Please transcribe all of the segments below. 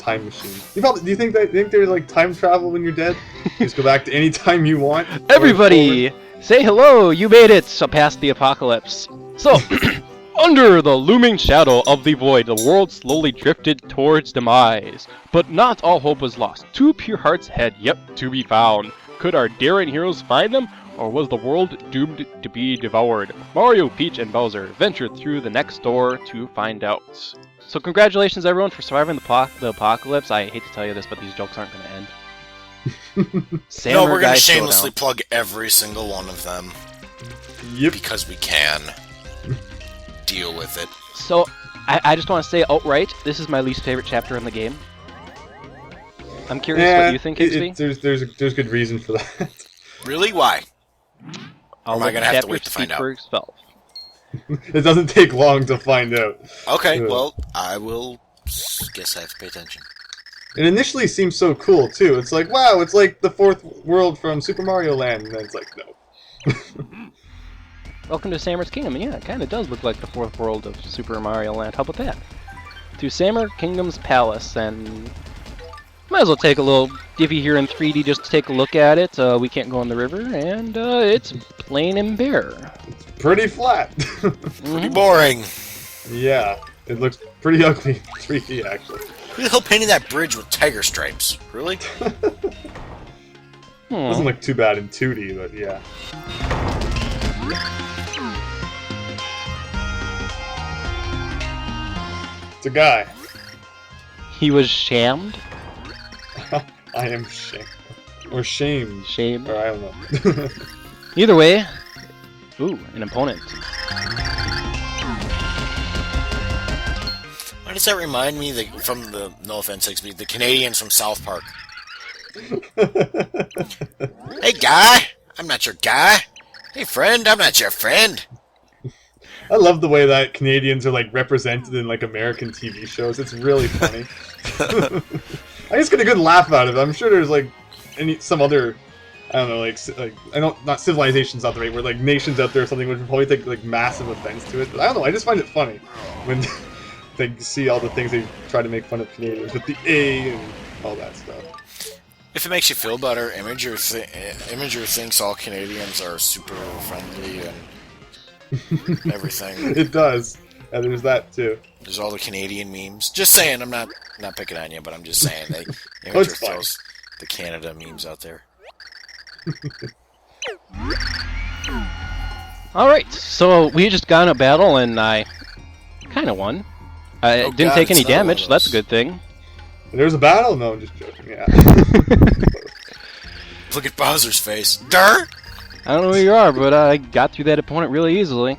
time machine. Do you think there's like time travel when you're dead? You just go back to any time you want. Everybody, say hello! You made it past the apocalypse. So, under the looming shadow of the void, the world slowly drifted towards demise. But not all hope was lost. 2 pure hearts had yet to be found. Could our daring heroes find them, or was the world doomed to be devoured? Mario, Peach, and Bowser ventured through the next door to find out. So congratulations everyone for surviving the apocalypse. I hate to tell you this, but these jokes aren't going to end. No, we're going to shamelessly plug every single one of them. Yep. Because we can. Deal with it. So, I just want to say outright, this is my least favorite chapter in the game. I'm curious what you think, Kigsby. There's good reason for that. Really? Why? Am I going to have to wait to find out? It doesn't take long to find out. Okay, well, I will guess I have to pay attention. It initially seems so cool, too. It's like, wow, it's like the 4th world from Super Mario Land. And then it's like, no. Welcome to Sammer's Kingdom. And yeah, it kind of does look like the 4th world of Super Mario Land. How about that? To Sammer Kingdom's Palace, and might as well take a little divvy here in 3D just to take a look at it. We can't go in the river, and it's plain and bare. It's pretty flat. Pretty boring. Yeah, it looks pretty ugly in 3D, actually. Who the hell painted that bridge with tiger stripes? Really? Doesn't look too bad in 2D, but yeah. It's a guy. He was shammed? I am shamed. Or shamed. Shamed? Or I don't know. Either way. Ooh, an opponent. Why does that remind me from the, no offense, XB, the Canadians from South Park? Hey, guy! I'm not your guy! Hey, friend! I'm not your friend! I love the way that Canadians are like represented in like American TV shows. It's really funny. I just get a good laugh out of it. I'm sure there's like some other, I don't know, like not civilizations not the right word, like nations out there or something which would probably take like massive offense to it. But I don't know. I just find it funny when they see all the things they try to make fun of Canadians with the A and all that stuff. If it makes you feel better, Imager thinks all Canadians are super friendly and everything. It does. And there's that too. There's all the Canadian memes. Just saying, I'm not picking on you, but I'm just saying Imager throws the Canada memes out there. Alright, so we just got in a battle and I kind of won. I didn't take any damage, so that's a good thing. There's a battle? No, I'm just joking, yeah. Look at Bowser's face. Durr! I don't know who you are, but I got through that opponent really easily.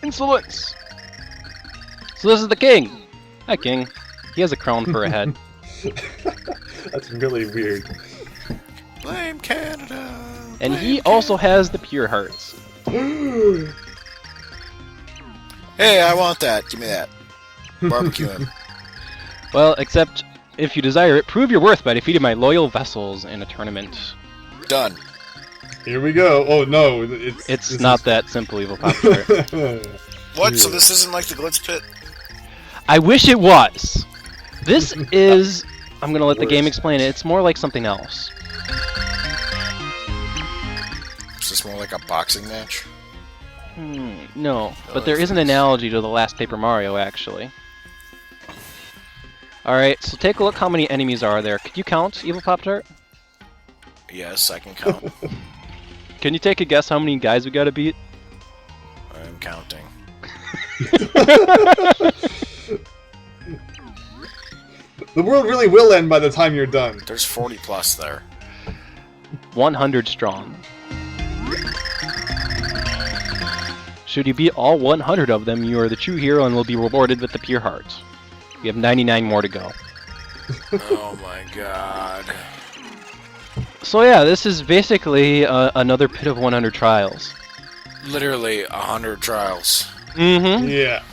Insolence! So this is the king! Hi, king. He has a crown for a head. That's really weird. Blame Canada! And he also has the pure hearts. Hey, I want that. Give me that. Barbecue him. Well, except if you desire it, prove your worth by defeating my loyal vassals in a tournament. Done. Here we go. Oh no, it's not that simple, Evil Popular. What? So this isn't like the Glitz Pit? I wish it was. This is. I'm gonna let the game explain it. It's more like something else. Is this more like a boxing match? No, but there is an analogy to the last Paper Mario, actually. Alright, so take a look how many enemies are there. Could you count, Evil Pop-Tart? Yes, I can count. Can you take a guess how many guys we gotta beat? I'm counting. The world really will end by the time you're done. There's 40 plus there. 100 strong. Should you beat all 100 of them, you are the true hero and will be rewarded with the pure heart. We have 99 more to go. Oh my god. So yeah, this is basically another pit of 100 trials. Literally 100 trials. Mm-hmm. Yeah.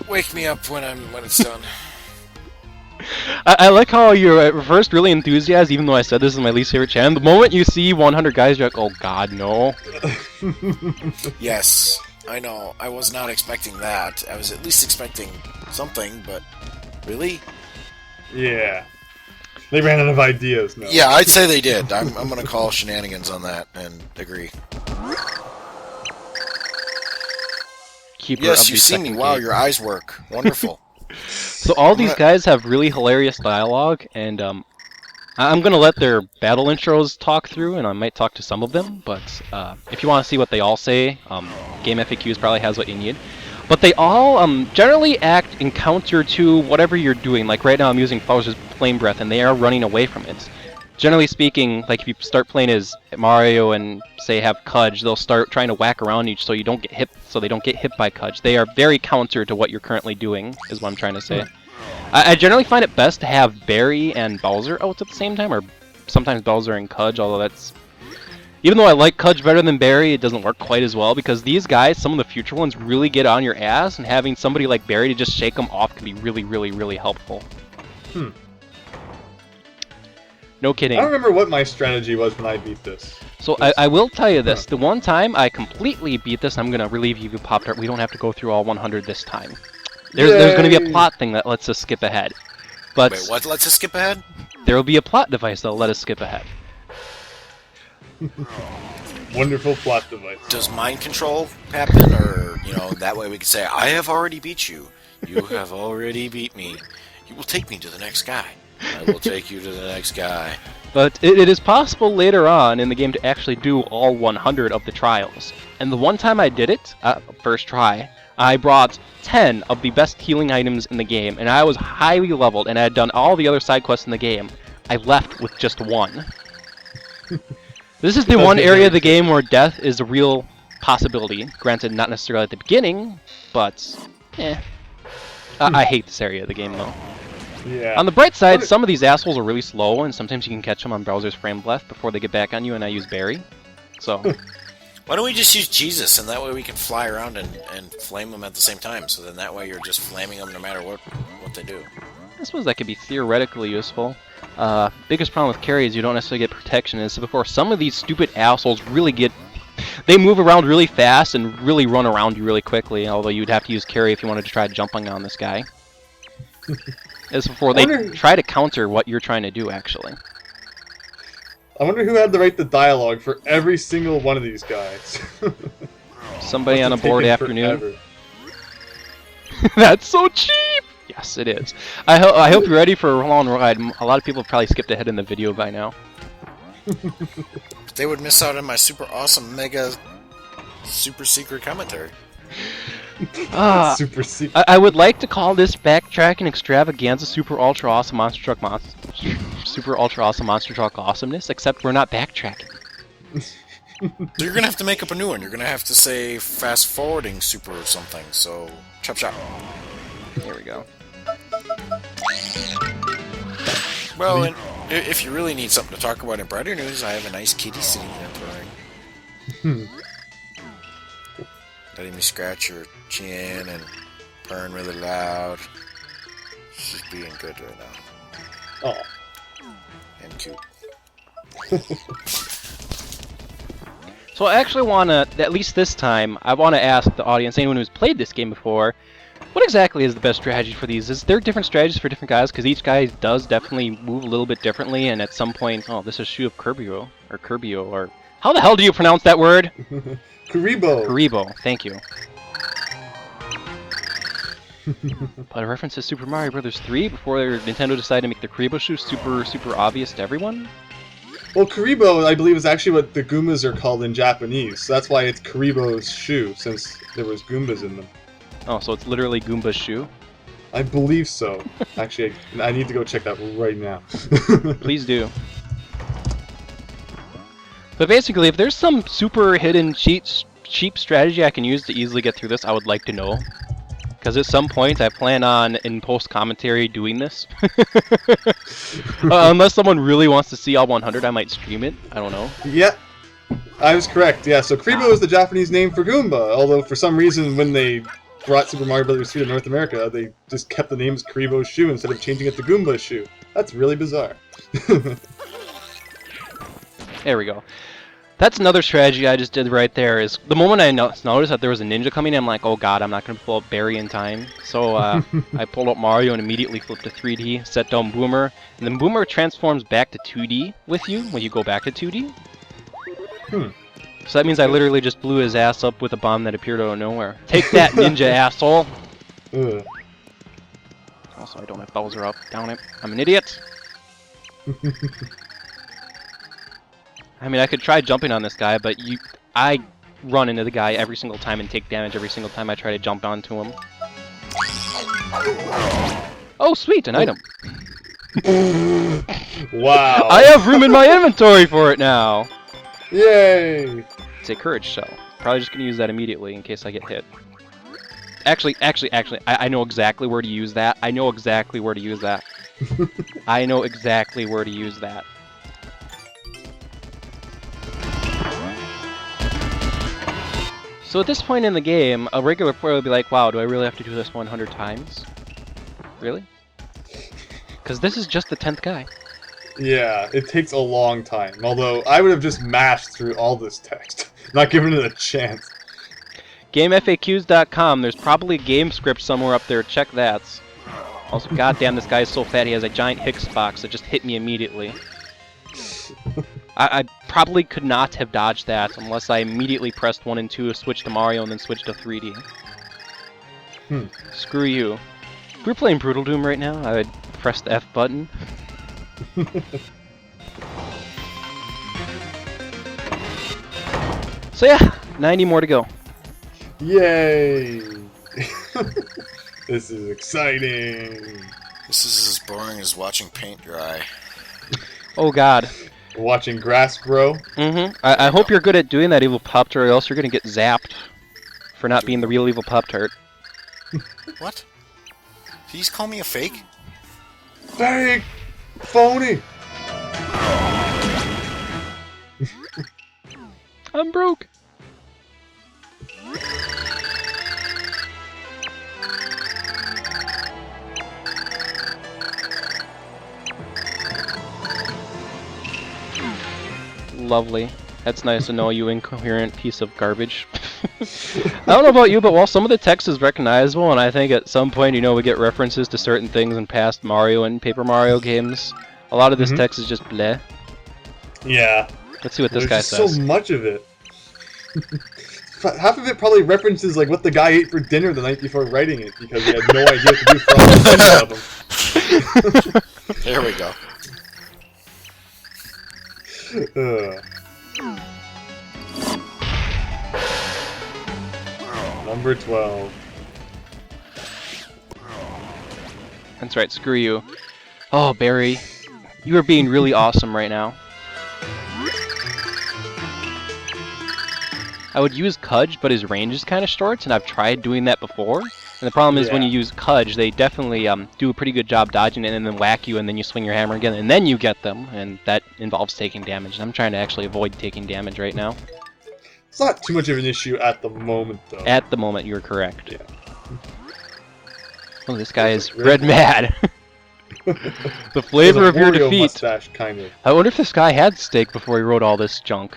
Wake me up when it's done. I like how you're at first really enthusiastic, even though I said this is my least favorite channel. The moment you see 100 guys, you're like, oh god, no. Yes, I know. I was not expecting that. I was at least expecting something, but really? Yeah. They ran out of ideas now. Yeah, I'd say they did. I'm going to call shenanigans on that and agree. Keeper Yes, of you the see me. second Wow, gate. your eyes work. Wonderful. So all these guys have really hilarious dialogue, and I'm gonna let their battle intros talk through, and I might talk to some of them. But if you want to see what they all say, Game FAQs probably has what you need. But they all generally act in counter to whatever you're doing. Like right now, I'm using Bowser's Flame Breath, and they are running away from it. Generally speaking, like if you start playing as Mario and say have Cudge, they'll start trying to whack around you so you don't get hit. So they don't get hit by Cudge. They are very counter to what you're currently doing, is what I'm trying to say. I generally find it best to have Barry and Bowser out at the same time, or sometimes Bowser and Cudge, although that's... Even though I like Cudge better than Barry, it doesn't work quite as well, because these guys, some of the future ones, really get on your ass, and having somebody like Barry to just shake them off can be really, really, really helpful. No kidding. I don't remember what my strategy was when I beat this. So I will tell you this. The one time I completely beat this, I'm going to relieve you of Pop-Tart. We don't have to go through all 100 this time. There's going to be a plot thing that lets us skip ahead. But Wait, what lets us skip ahead? there will be a plot device that'll let us skip ahead. Wonderful plot device. Does mind control happen, or, you know, that way we can say, I have already beat you. You have already beat me. You will take me to the next guy. I will take you to the next guy. But it is possible later on in the game to actually do all 100 of the trials. And the one time I did it, first try, I brought 10 of the best healing items in the game, and I was highly leveled, and I had done all the other side quests in the game. I left with just one. This is the one area of the game where death is a real possibility. Granted, not necessarily at the beginning, but I hate this area of the game, though. Yeah. On the bright side, some of these assholes are really slow, and sometimes you can catch them on Bowser's Flame Breath before they get back on you, and I use Barry. So... Why don't we just use Jesus, and that way we can fly around and flame them at the same time, so then that way you're just flaming them no matter what they do. I suppose that could be theoretically useful. Biggest problem with carry is you don't necessarily get protection. As before, some of these stupid assholes really get... They move around really fast and really run around you really quickly, although you'd have to use carry if you wanted to try jumping on this guy. As before, they try to counter what you're trying to do, actually. I wonder who had to write the dialogue for every single one of these guys. Somebody on a bored afternoon. Forever. That's so cheap! Yes, it is. I hope you're ready for a long ride. A lot of people have probably skipped ahead in the video by now. They would miss out on my super awesome, mega, super secret commentary. Super secret. I would like to call this backtracking extravaganza super ultra awesome monster truck super ultra awesome monster truck awesomeness, except we're not backtracking. So you're gonna have to make up a new one. You're gonna have to say fast forwarding super or something. So chop chop. There we go. Well, and if you really need something to talk about in brighter news, I have a nice kitty sitting there purring. Letting me scratch her chin and purring really loud. She's being good right now. Oh. And cute. So I actually want to, at least this time, I want to ask the audience, anyone who's played this game before, what exactly is the best strategy for these? Is there different strategies for different guys? Because each guy does definitely move a little bit differently, and at some point, oh, this is Shoe of Curbio, or how the hell do you pronounce that word? Kuribo. Kuribo, thank you. But a reference to Super Mario Bros. 3 before Nintendo decided to make the Kuribo shoe super obvious to everyone? Well, Kuribo, I believe, is actually what the Goombas are called in Japanese. So that's why it's Kuribo's shoe, since there was Goombas in them. Oh, so it's literally Goomba's shoe? I believe so. Actually, I need to go check that right now. Please do. But basically, if there's some super hidden cheap strategy I can use to easily get through this, I would like to know. Because at some point, I plan on, in post-commentary, doing this. Unless someone really wants to see all 100, I might stream it. I don't know. Yeah, I was correct. Yeah, so Kuribo is the Japanese name for Goomba. Although, for some reason, when they brought Super Mario Bros. 3 to North America, they just kept the name as Kuribo's shoe instead of changing it to Goomba's shoe. That's really bizarre. There we go. That's another strategy I just did right there. Is the moment I noticed that there was a ninja coming, I'm like, oh god, I'm not gonna pull up Barry in time. So I pulled up Mario and immediately flipped to 3D, set down Boomer, and then Boomer transforms back to 2D with you when you go back to 2D. So that means I literally just blew his ass up with a bomb that appeared out of nowhere. Take that, ninja asshole! Also, I don't have Bowser up. Down it. I'm an idiot! I mean, I could try jumping on this guy, but I run into the guy every single time and take damage every single time I try to jump onto him. Oh, sweet! An item! Wow! I have room in my inventory for it now! Yay! It's a courage shell. Probably just gonna use that immediately in case I get hit. Actually, I know exactly where to use that. I know exactly where to use that. I know exactly where to use that. So at this point in the game, a regular player would be like, wow, do I really have to do this 100 times? Really? Because this is just the 10th guy. Yeah, it takes a long time. Although, I would have just mashed through all this text. Not giving it a chance. GameFAQs.com, there's probably a game script somewhere up there, check that. Also, goddamn, this guy is so fat he has a giant Higgs box that just hit me immediately. I probably could not have dodged that unless I immediately pressed 1 and 2, switched to Mario, and then switched to 3D. Screw you. If we were playing Brutal Doom right now, I would press the F button. So yeah, 90 more to go. Yay! This is exciting. This is as boring as watching paint dry. Oh god. Watching grass grow. I hope you're good at doing that, Evil Pop-Tart, or else you're gonna get zapped for not being the real Evil Pop-Tart. What? Did you just call me a fake? Fake! Phony! I'm broke! Lovely. That's nice to know, you incoherent piece of garbage. I don't know about you, but while some of the text is recognizable, and I think at some point, you know, we get references to certain things in past Mario and Paper Mario games, a lot of this text is just bleh. Yeah. Let's see what this guy There's says. so much of it. Half of it probably references like what the guy ate for dinner the night before writing it, because he had no idea what to do for all the of them. There we go. Number 12. That's right, screw you. Oh, Barry. You are being really awesome right now. I would use Cudge, but his range is kind of short, and I've tried doing that before. And the problem is when you use Cudge, they definitely do a pretty good job dodging it and then whack you, and then you swing your hammer again, and then you get them, and that involves taking damage. And I'm trying to actually avoid taking damage right now. It's not too much of an issue at the moment, though. At the moment, you're correct. Yeah. Oh, this guy is red mad. The flavor of your defeat. Mustache, kind of. I wonder if this guy had steak before he wrote all this junk.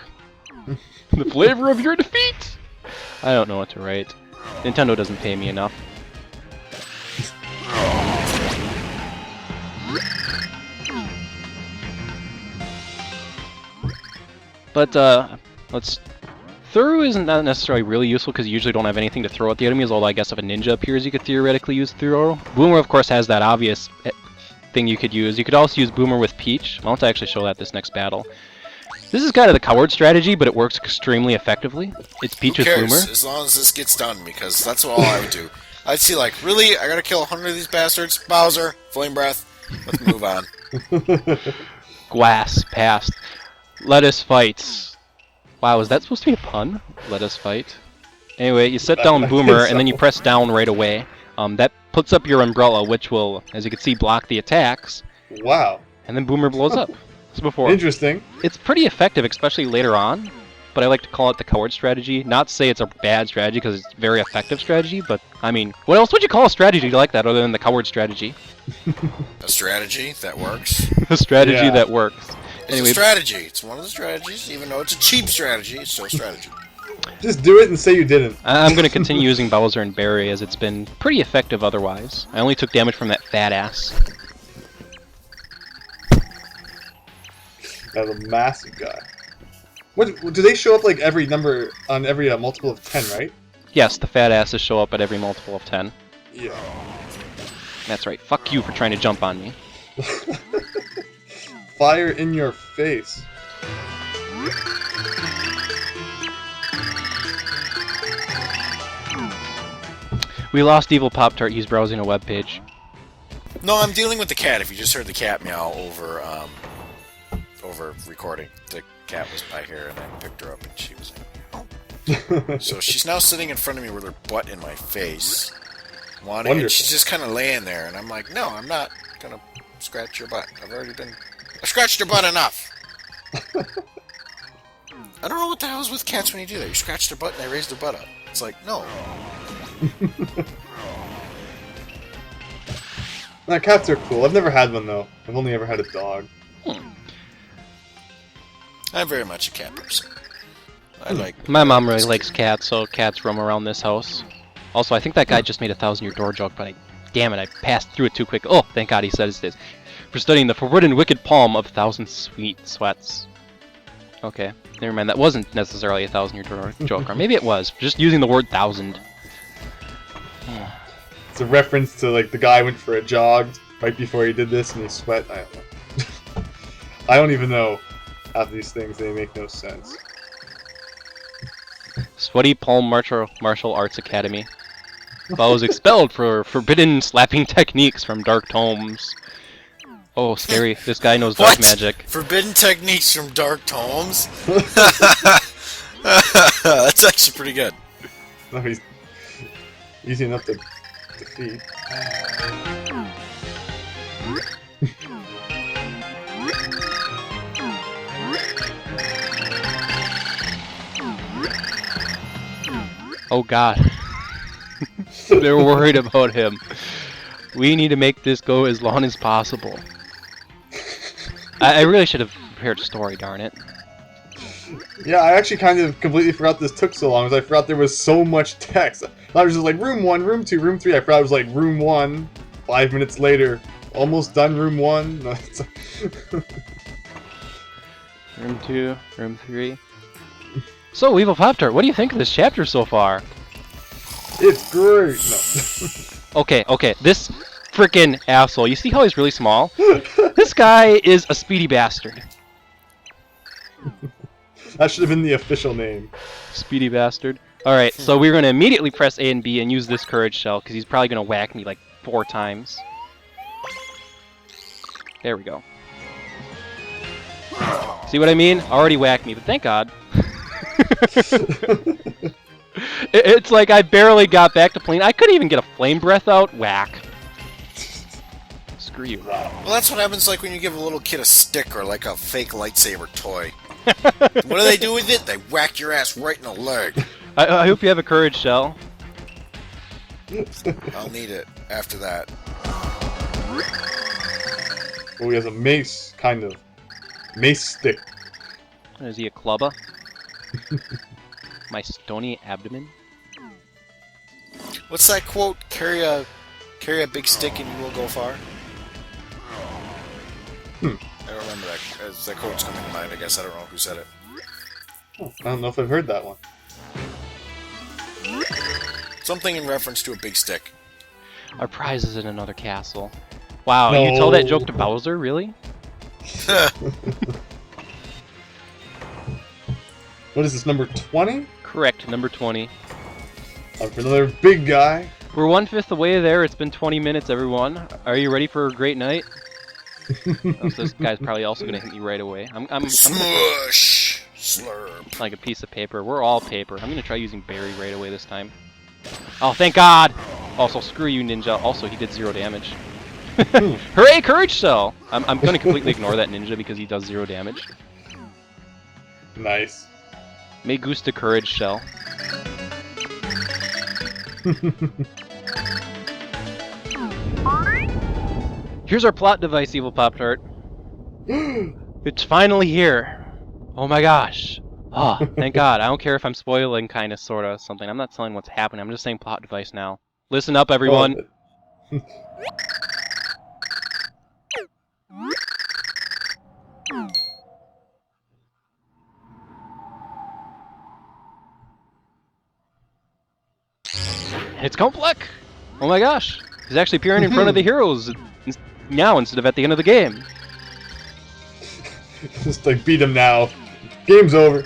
The flavor of your defeat! I don't know what to write. Nintendo doesn't pay me enough. But, Throw isn't that necessarily really useful because you usually don't have anything to throw at the enemies, although I guess if a ninja appears you could theoretically use Throw. Boomer, of course, has that obvious thing you could use. You could also use Boomer with Peach. I want to actually show that this next battle. This is kind of the coward strategy, but it works extremely effectively. It's Peach with Boomer. As long as this gets done, because that's all I would do. I'd see like, really? I gotta kill 100 of these bastards? Bowser, Flame Breath, let's move on. Glass, passed. Let us fight. Wow, is that supposed to be a pun? Let us fight. Anyway, you set down Boomer, and then you press down right away. That puts up your umbrella, which will, as you can see, block the attacks. Wow. And then Boomer blows up. As before. Interesting. It's pretty effective, especially later on, but I like to call it the coward strategy. Not to say it's a bad strategy, because it's a very effective strategy, but, I mean, what else would you call a strategy like that other than the coward strategy? A strategy that works. A strategy that works. It's Anyway. a strategy. It's one of the strategies. Even though it's a cheap strategy, it's still a strategy. Just do it and say you didn't. I'm going to continue using Bowser and Barry as it's been pretty effective otherwise. I only took damage from that fat ass. That was a massive guy. What do they show up like every number on every multiple of 10, right? Yes, the fat asses show up at every multiple of 10. Yeah. That's right. Fuck you for trying to jump on me. Fire in your face. We lost Evil Pop-Tart. He's browsing a webpage. No, I'm dealing with the cat. If you just heard the cat meow over recording, the cat was by here, and I picked her up, and she was like, oh. So she's now sitting in front of me with her butt in my face. And she's just kind of laying there, and I'm like, no, I'm not gonna scratch your butt. I've scratched your butt enough. I don't know what the hell is with cats when you do that. You scratch their butt and they raise their butt up. It's like, no. Nah, cats are cool. I've never had one though. I've only ever had a dog. I'm very much a cat person. I like. My mom really likes cats, so cats roam around this house. Also, I think that guy just made a 1,000-year door joke, but damn it, I passed through it too quick. Oh, thank God he said it. For studying the forbidden wicked palm of 1,000 sweet sweats. Okay, never mind. That wasn't necessarily a 1,000-year door joke, or maybe it was. Just using the word 1,000. It's a reference to like the guy went for a jog right before he did this and he sweat. I don't know. I don't even know half these things. They make no sense. Sweaty Palm Martial Arts Academy. Well, was expelled for forbidden slapping techniques from dark tomes. Oh, scary. This guy knows dark magic. Forbidden techniques from dark tomes? That's actually pretty good. No, he's easy enough to defeat. Oh God. They're worried about him. We need to make this go as long as possible. I really should have prepared a story, darn it. Yeah, I actually kind of completely forgot this took so long, because I forgot there was so much text. I thought it was just like room 1, room 2, room 3. I forgot it was like room 1, 5 minutes later. Almost done room 1. Room 2, room 3. So, Evil Pop-Tart, what do you think of this chapter so far? It's great! No. Okay, this frickin' asshole. You see how he's really small? This guy is a speedy bastard. That should have been the official name. Speedy bastard. Alright, so we're going to immediately press A and B and use this courage shell, because he's probably going to whack me like 4 times. There we go. See what I mean? Already whacked me, but thank God. It's like I barely got back to playing. I couldn't even get a flame breath out. Whack. Screw you. Well, that's what happens like when you give a little kid a stick or like a fake lightsaber toy. What do they do with it? They whack your ass right in the leg. I hope you have a courage shell. I'll need it after that. Oh, he has a mace, kind of. Mace stick. Is he a clubber? My stony abdomen? What's that quote? Carry a big stick and you will go far? I don't remember that. As that quote's coming to mind, I guess. I don't know who said it. Oh, I don't know if I've heard that one. Something in reference to a big stick. Our prize is in another castle. Wow, No. you told that joke to Bowser? Really? What is this, number 20? Correct, number 20. Time for another big guy. We're 1/5 away there. It's been 20 minutes, everyone. Are you ready for a great night? Oh, so this guy's probably also gonna hit me right away. I'm Smush! Slurp. like a piece of paper. We're all paper. I'm gonna try using Barry right away this time. Oh, thank God! Also, screw you, Ninja. Also, he did 0 damage. Hooray, Courage Cell! I'm gonna completely ignore that Ninja because he does 0 damage. Nice. Me gusta Courage Shell. Here's our plot device, Evil Pop-Tart. It's finally here. Oh my gosh. Oh, thank God. I don't care if I'm spoiling kind of, sort of, something. I'm not telling what's happening. I'm just saying plot device now. Listen up, everyone. Oh, It's Komplek! Oh my gosh. He's actually appearing in front of the heroes now instead of at the end of the game. just like beat him now. Game's over.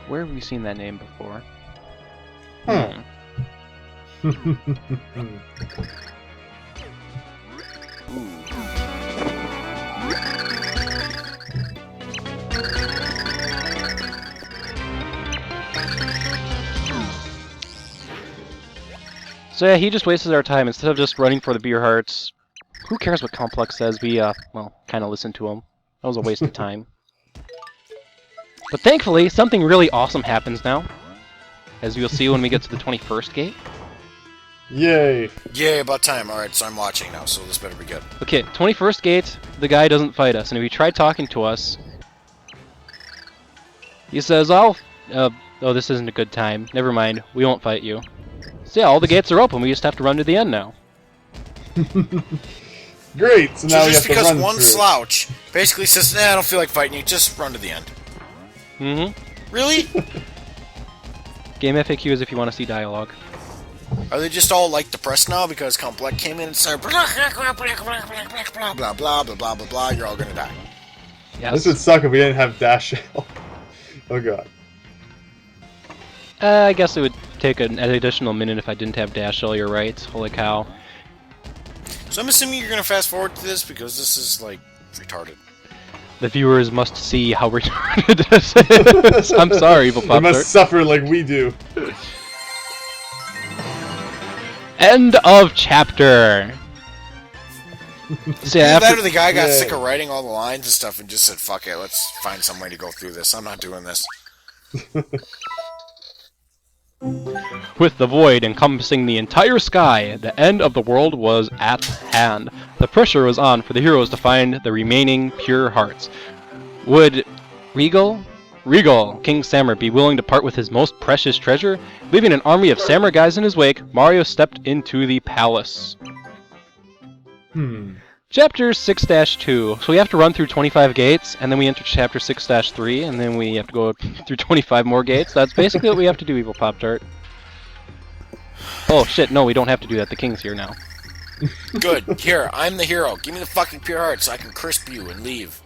Where have we seen that name before? Huh. So yeah, he just wastes our time. Instead of just running for the beer hearts, who cares what Complex says? We, well, kind of listen to him. That was a waste of time. But thankfully, something really awesome happens now. As you'll see when we get to the 21st gate. Yay. Yay, about time. Alright, so I'm watching now, so this better be good. Okay, 21st gate, the guy doesn't fight us. And if he tried talking to us, he says, oh, this isn't a good time. Never mind, we won't fight you. So yeah, all the gates are open. We just have to run to the end now. Great. So now So we have just to because run one through. slouch basically says, nah, I don't feel like fighting you, just run to the end. Mm-hmm. Really? Game FAQ is if you want to see dialogue. Are they just all like depressed now because Complex came in and started blah blah blah blah blah blah blah blah blah blah blah blah, you're all gonna die. Yes. This would suck if we didn't have Dash Shell. Oh god. I guess it would take an additional minute if I didn't have Dash Shell, you're right. Holy cow. So I'm assuming you're gonna fast forward to this because this is like retarded. The viewers must see how retarded this is. I'm sorry, Evil They Pop must Tart. suffer like we do. End of chapter. So yeah, Either that or after, the guy got Yeah. sick of writing all the lines and stuff and just said, fuck it, let's find some way to go through this. I'm not doing this. with the void encompassing the entire sky, the end of the world was at hand. The pressure was on for the heroes to find the remaining pure hearts. Would Regal, King Samur, be willing to part with his most precious treasure? Leaving an army of samurai guys in his wake, Mario stepped into the palace. Chapter 6-2. So we have to run through 25 gates, and then we enter Chapter 6-3, and then we have to go through 25 more gates. That's basically what we have to do, Evil Pop Tart. Oh shit, no, we don't have to do that. The king's here now. Good. Here, I'm the hero. Give me the fucking pure heart so I can crisp you and leave.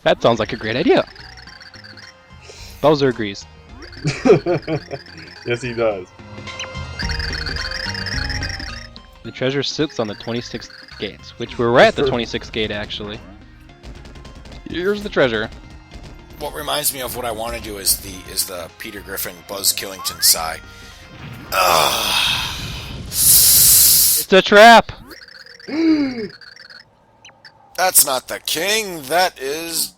That sounds like a great idea. Bowser agrees. Yes, he does. The treasure sits on the 26th gate, which we're at the 26th gate, actually. Here's the treasure. What reminds me of what I want to do is the Peter Griffin Buzz Killington sigh. It's a trap! That's not the king. That is.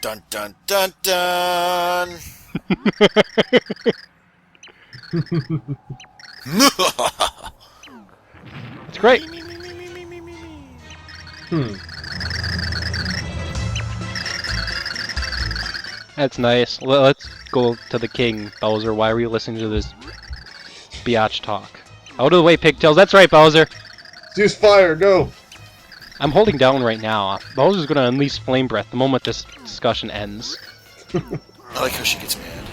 Dun dun dun dun. It's great. That's nice. Let's go to the king, Bowser. Why are we listening to this biatch talk? Out of the way, pigtails. That's right, Bowser. Zeus fire, go! I'm holding down right now. Bowser's gonna unleash flame breath the moment this discussion ends. I like how she gets mad.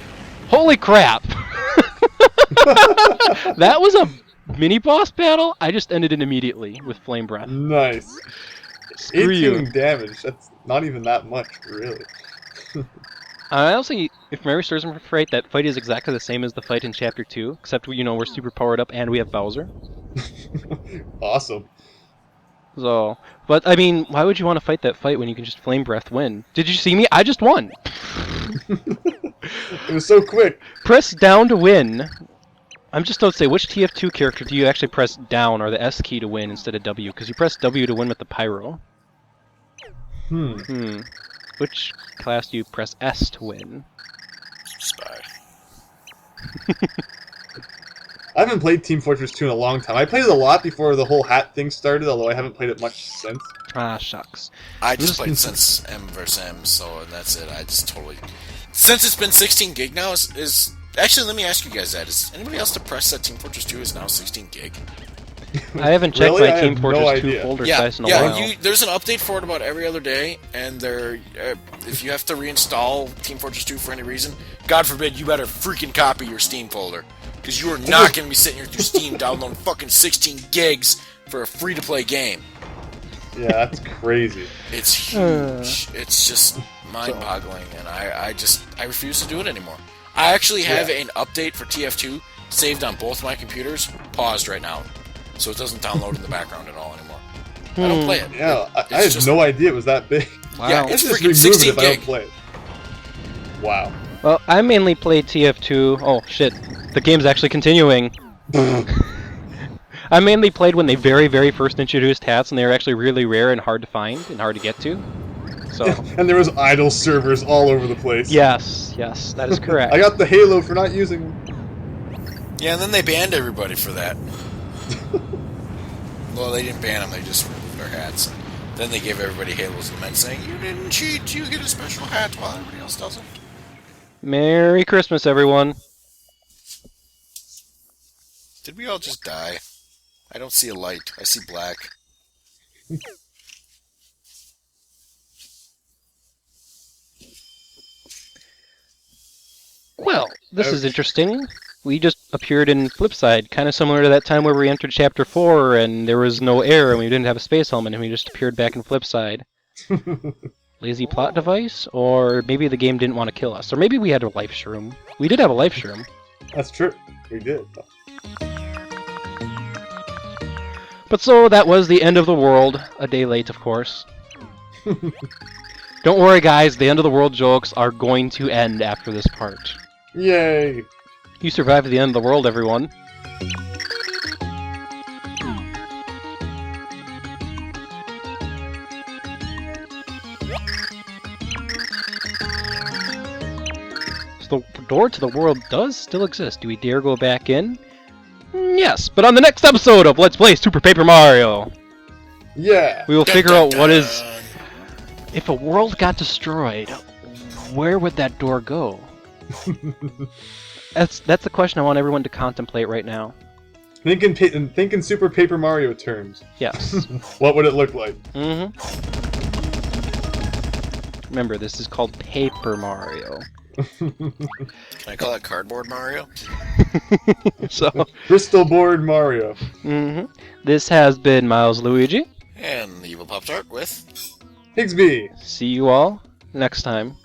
Holy crap! That was a mini boss battle. I just ended it immediately with flame breath. Nice. Screw 18 you. damage. That's not even that much, really. I also, if memory serves me right, that fight is exactly the same as the fight in Chapter 2, except, we're super powered up and we have Bowser. Awesome. So, but, I mean, why would you want to fight that fight when you can just Flame Breath win? Did you see me? I just won! It was so quick. Press down to win. I'm just about to say, which TF2 character do you actually press down or the S key to win instead of W? Because you press W to win with the Pyro. Which class do you press S to win? Spy. I haven't played Team Fortress 2 in a long time. I played it a lot before the whole hat thing started, although I haven't played it much since. Ah, shucks. I just played since M vs. M, so that's it. I just totally... Since it's been 16 gig now, is... Actually, let me ask you guys that. Is anybody else depressed that Team Fortress 2 is now 16 gig? I haven't checked Really? my I Team have Fortress no 2 idea. folder Yeah, size in a while. yeah. There's an update for it about every other day, and if you have to reinstall Team Fortress 2 for any reason, God forbid, you better freaking copy your Steam folder, because you are not going to be sitting here through Steam downloading fucking 16 gigs for a free-to-play game. Yeah, that's crazy. It's huge. It's just mind-boggling, and I refuse to do it anymore. I actually have an update for TF2 saved on both my computers, paused right now, so it doesn't download in the background at all anymore. I don't play it. Yeah, I had no idea it was that big. Wow. Yeah, it's Just freaking remove 16 it if I don't gig. play it. Wow. Well, I mainly played TF2. Oh, shit. The game's actually continuing. I mainly played when they very, very first introduced hats, and they were actually really rare and hard to find and hard to get to. So. And there was idle servers all over the place. Yes, that is correct. I got the Halo for not using them. Yeah, and then they banned everybody for that. Well, they didn't ban them, they just removed their hats. Then they gave everybody Halos and meant saying, you didn't cheat, you get a special hat while everybody else doesn't. Merry Christmas, everyone. Did we all just die? I don't see a light, I see black. Well, this is interesting. We just appeared in Flipside, kind of similar to that time where we entered Chapter 4 and there was no air and we didn't have a space helmet and we just appeared back in Flipside. Lazy plot device? Or maybe the game didn't want to kill us. Or maybe we had a life shroom. We did have a life shroom. That's true. We did. But so, that was the end of the world. A day late, of course. Don't worry, guys. The end of the world jokes are going to end after this part. Yay! You survived the end of the world, everyone. So the door to the world does still exist. Do we dare go back in? Yes, but on the next episode of Let's Play Super Paper Mario, Yeah! we will figure out what is... If a world got destroyed, where would that door go? That's the question I want everyone to contemplate right now. Think in Super Paper Mario terms. Yes. What would it look like? Mm-hmm. Remember, this is called Paper Mario. Can I call it Cardboard Mario? So, Crystal Board Mario. mm-hmm. This has been Milesluigi. And the Evil Pop Tart with... Higsby! See you all next time.